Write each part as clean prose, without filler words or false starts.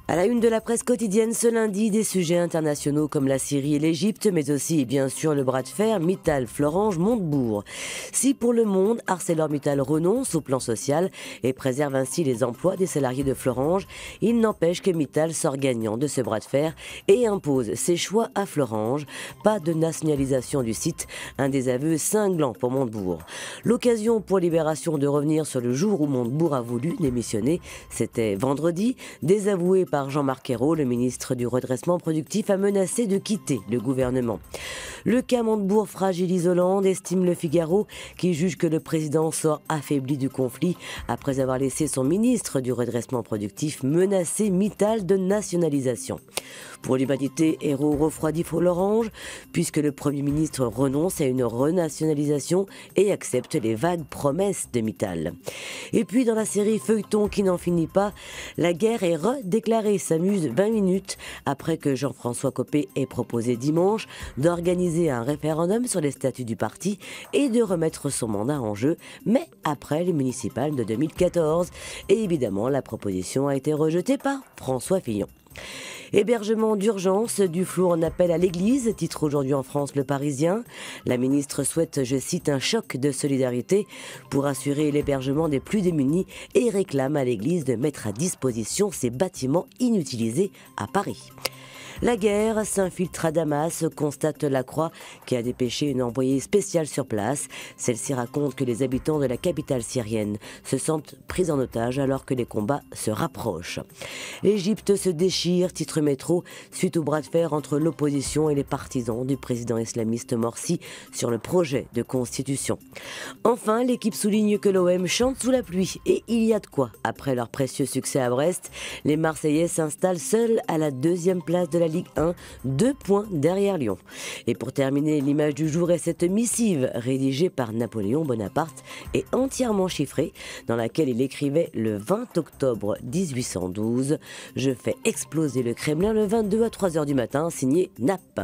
À la une de la presse quotidienne ce lundi, des sujets internationaux comme la Syrie et l'Égypte, mais aussi bien sûr le bras de fer Mittal-Florange-Montebourg. Si pour Le Monde, ArcelorMittal renonce au plan social et préserve ainsi les emplois des salariés de Florange, il n'empêche que Mittal sort gagnant de ce bras de fer et impose ses choix à Florange. Pas de nationalisation du site, un désaveu cinglant pour Montebourg. L'occasion pour Libération de revenir sur le jour où Montebourg a voulu démissionner, c'était vendredi, désavoué par Jean-Marc Ayrault, le ministre du Redressement productif, a menacé de quitter le gouvernement. Le cas Montebourg fragilise Hollande, estime Le Figaro, qui juge que le président sort affaibli du conflit après avoir laissé son ministre du Redressement productif menacer Mittal de nationalisation. Pour l'humanité, Ayrault refroidit Florange, puisque le Premier ministre renonce à une renationalisation et accepte les vagues promesses de Mittal. Et puis dans la série Feuilleton qui n'en finit pas, la guerre est redéclarée. S'amuse 20 minutes après que Jean-François Copé ait proposé dimanche d'organiser un référendum sur les statuts du parti et de remettre son mandat en jeu, mais après les municipales de 2014. Et évidemment, la proposition a été rejetée par François Fillon. Hébergement d'urgence, du flou en appel à l'Église, titre aujourd'hui en France Le Parisien. La ministre souhaite, je cite, un choc de solidarité pour assurer l'hébergement des plus démunis et réclame à l'Église de mettre à disposition ses bâtiments inutilisés à Paris. La guerre s'infiltre à Damas, constate La Croix, qui a dépêché une envoyée spéciale sur place. Celle-ci raconte que les habitants de la capitale syrienne se sentent pris en otage alors que les combats se rapprochent. L'Égypte se déchire, titre Métro, suite au bras de fer entre l'opposition et les partisans du président islamiste Morsi sur le projet de constitution. Enfin, l'équipe souligne que l'OM chante sous la pluie et il y a de quoi. Après leur précieux succès à Brest, les Marseillais s'installent seuls à la deuxième place de la Ligue 1, 2 points derrière Lyon. Et pour terminer, l'image du jour est cette missive rédigée par Napoléon Bonaparte et entièrement chiffrée, dans laquelle il écrivait le 20 octobre 1812 « Je fais exploser le Kremlin le 22 à 3h du matin, signé Nap ».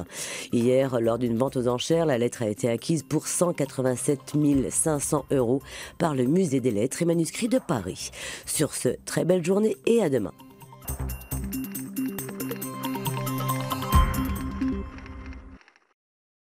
Hier, lors d'une vente aux enchères, la lettre a été acquise pour 187 500 € par le Musée des Lettres et Manuscrits de Paris. Sur ce, très belle journée et à demain.